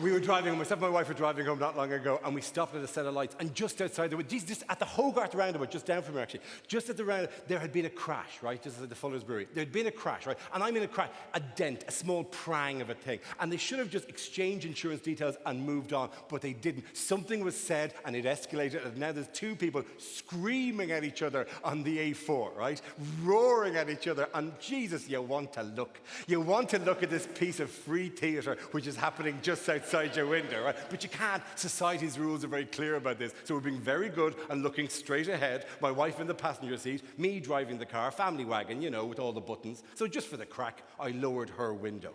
We were driving, myself and my wife were driving home not long ago, and we stopped at a set of lights, and just outside the window, just at the Hogarth roundabout, just down from here actually, just at the roundabout, there had been a crash, right? Just at the Fuller's Brewery. There had been a crash, right? And I'm in a crash, a dent, a small prang of a thing. And they should have just exchanged insurance details and moved on, but they didn't. Something was said, and it escalated, and now there's two people screaming at each other on the A4, right? Roaring at each other, and Jesus, you want to look. You want to look at this piece of free theatre, which is happening just outside your window, right? But you can't. Society's rules are very clear about this. So we're being very good and looking straight ahead. My wife in the passenger seat, me driving the car, family wagon, you know, with all the buttons. So just for the crack, I lowered her window.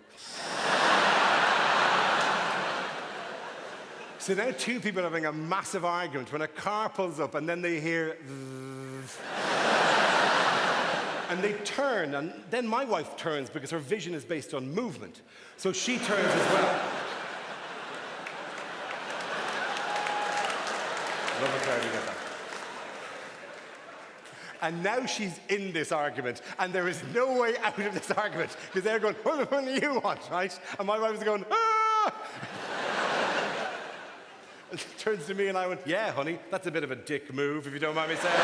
So now two people are having a massive argument when a car pulls up and then they hear and they turn, and then my wife turns because her vision is based on movement. So she turns as well. Love it, Claire, you get that. And now she's in this argument, and there is no way out of this argument, because they're going, what the hell do you want, right? And my wife is going, ah! And she turns to me and I went, yeah, honey, that's a bit of a dick move, if you don't mind me saying.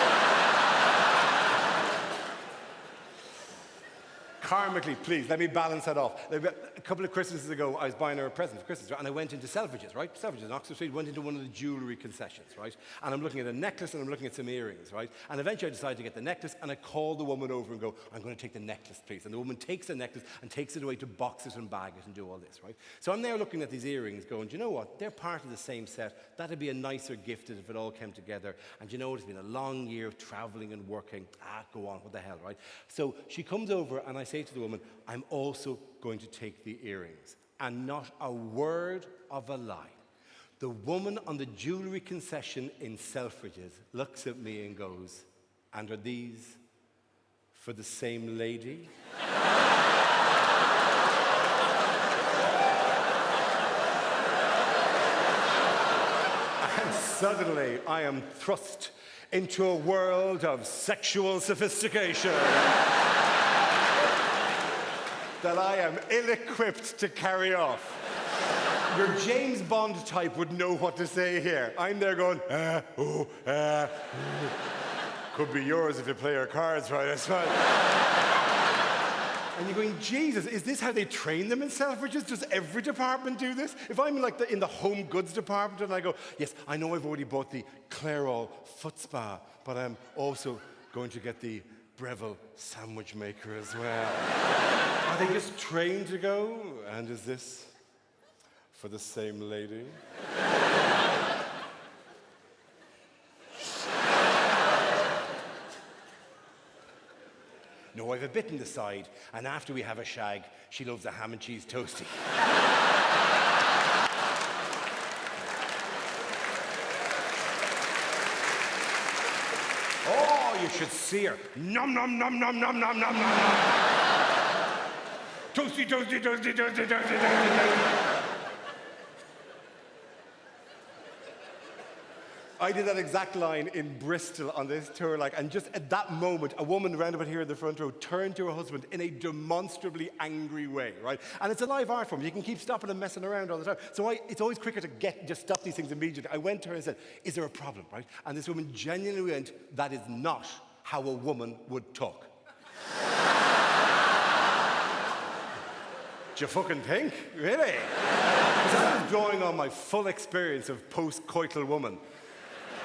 Karmically, please, let me balance that off. A couple of Christmases ago, I was buying her a present for Christmas, and I went into Selfridges, right? Selfridges in Oxford Street, went into one of the jewellery concessions, right? And I'm looking at a necklace and I'm looking at some earrings, right? And eventually I decided to get the necklace, and I called the woman over and go, I'm going to take the necklace, please. And the woman takes the necklace and takes it away to box it and bag it and do all this, right? So I'm there looking at these earrings going, do you know what? They're part of the same set. That'd be a nicer gift if it all came together. And you know, it's been a long year of travelling and working. Go on, what the hell, right? So she comes over and I say to the woman, I'm also going to take the earrings. And not a word of a lie. The woman on the jewellery concession in Selfridges looks at me and goes, and are these for the same lady? And suddenly I am thrust into a world of sexual sophistication that I am ill-equipped to carry off. Your James Bond type would know what to say here. I'm there going, could be yours if you play your cards right, that's fine. And you're going, Jesus, is this how they train them in Selfridges? Does every department do this? If I'm like in the home goods department and I go, yes, I know I've already bought the Clairol foot spa, but I'm also going to get the Breville sandwich maker as well. Are they just trained to go? And is this for the same lady? No, I've a bit in the side, and after we have a shag, she loves a ham and cheese toastie. Oh, you should see her. Nom, nom, nom, nom, nom, nom, nom, nom, nom. Toasty, toasty, toasty, toasty, toasty, toasty, toasty. I did that exact line in Bristol on this tour, and just at that moment, a woman round about here in the front row turned to her husband in a demonstrably angry way, right? And it's a live art form. You can keep stopping and messing around all the time. So it's always quicker to just stop these things immediately. I went to her and said, is there a problem, right? And this woman genuinely went, that is not how a woman would talk. Do you fucking think? Really? Because I was drawing on my full experience of post-coital woman.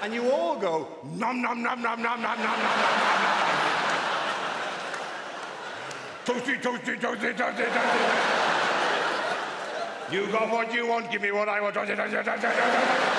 And you all go, nom, nom, nom, nom, nom, nom, nom, nom, nom, nom. Toasty, toasty, toasty, toasty, toasty. You got what you want, give me what I want. Toasty, toasty, toasty, toasty.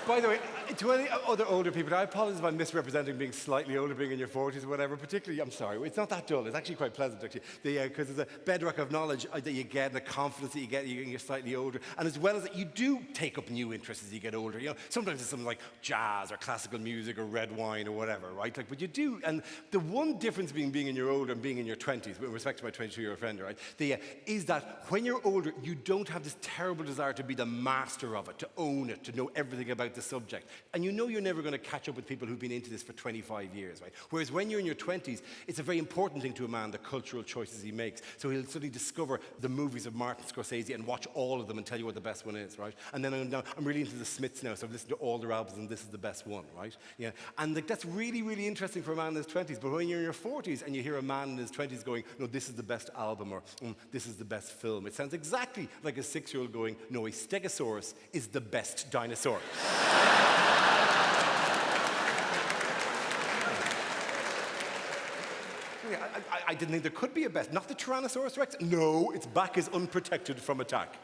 By the way, to any other older people, I apologize if I'm misrepresenting being slightly older, being in your 40s or whatever. Particularly, I'm sorry, it's not that dull. It's actually quite pleasant, actually. Because there's a bedrock of knowledge that you get and the confidence that you get when you're slightly older. And as well as that, you do take up new interests as you get older. You know, sometimes it's something like jazz or classical music or red wine or whatever, right? But you do. And the one difference between being in your older and being in your 20s, with respect to my 22-year-old friend, right, is that when you're older, you don't have this terrible desire to be the master of it, to own it, to know everything about the subject. And you know you're never going to catch up with people who've been into this for 25 years, right? Whereas when you're in your 20s, it's a very important thing to a man, the cultural choices he makes. So he'll suddenly discover the movies of Martin Scorsese and watch all of them and tell you what the best one is, right? And then I'm really into the Smiths now, so I've listened to all their albums and this is the best one, right? Yeah. And like, that's really, really interesting for a man in his 20s. But when you're in your 40s and you hear a man in his 20s going, no, this is the best album, or this is the best film, it sounds exactly like a 6-year-old going, no, a stegosaurus is the best dinosaur. I didn't think there could be a best. Not the Tyrannosaurus Rex. No, its back is unprotected from attack.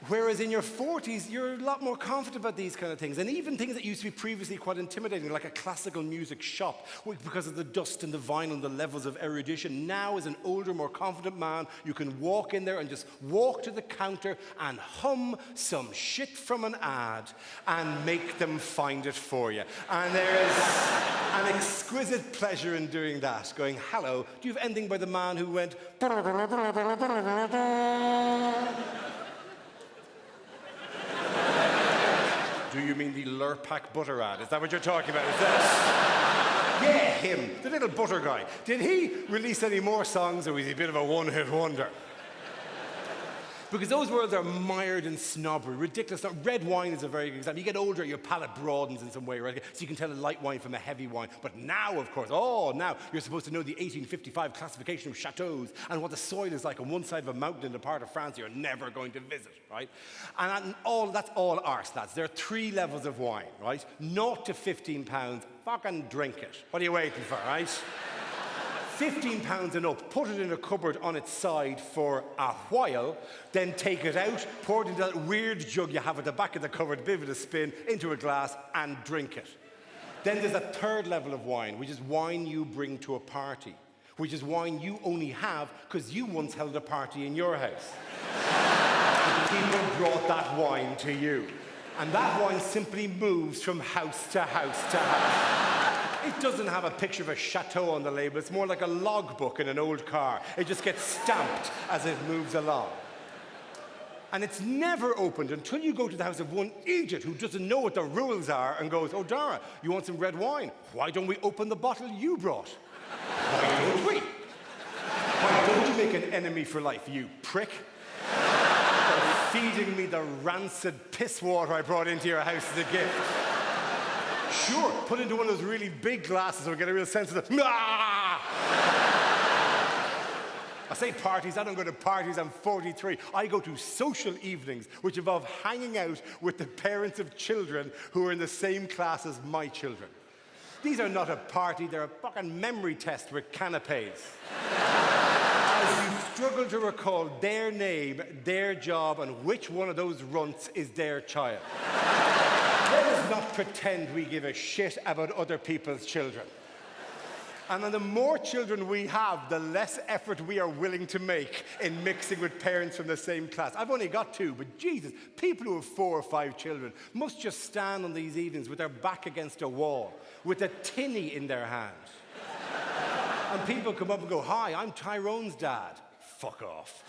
Whereas in your 40s, you're a lot more confident about these kind of things. And even things that used to be previously quite intimidating, like a classical music shop, because of the dust and the vinyl and the levels of erudition, now as an older, more confident man, you can walk in there and just walk to the counter and hum some shit from an ad and make them find it for you. And there is an exquisite pleasure in doing that, going, hello, do you have anything by the man who went... Do you mean the Lurpak butter ad? Is that what you're talking about? Is that... Yeah, him, the little butter guy. Did he release any more songs, or was he a bit of a one-hit wonder? Because those worlds are mired in snobbery, ridiculous. Red wine is a very good example. You get older, your palate broadens in some way, right? So you can tell a light wine from a heavy wine. But now, of course, now you're supposed to know the 1855 classification of chateaux and what the soil is like on one side of a mountain in a part of France you're never going to visit, right? And that's all arse, lads. There are 3 levels of wine, right? 0 to 15 pounds, fucking drink it. What are you waiting for, right? 15 pounds and up, put it in a cupboard on its side for a while, then take it out, pour it into that weird jug you have at the back of the cupboard, give it a spin, into a glass, and drink it. Then there's a 3rd level of wine, which is wine you bring to a party, which is wine you only have because you once held a party in your house. People brought that wine to you. And that wine simply moves from house to house to house. It doesn't have a picture of a chateau on the label. It's more like a logbook in an old car. It just gets stamped as it moves along. And it's never opened until you go to the house of one idiot who doesn't know what the rules are and goes, oh, Dara, you want some red wine? Why don't we open the bottle you brought? Why don't we? Why don't you make an enemy for life, you prick? You're feeding me the rancid piss water I brought into your house as a gift. Sure, put into one of those really big glasses so we get a real sense of the... I say parties, I don't go to parties, I'm 43. I go to social evenings, which involve hanging out with the parents of children who are in the same class as my children. These are not a party, they're a fucking memory test with canapes. As you struggle to recall their name, their job, and which one of those runts is their child. Let us not pretend we give a shit about other people's children. And then the more children we have, the less effort we are willing to make in mixing with parents from the same class. I've only got 2, but Jesus, people who have 4 or 5 children must just stand on these evenings with their back against a wall, with a tinny in their hand. And people come up and go, hi, I'm Tyrone's dad. Fuck off.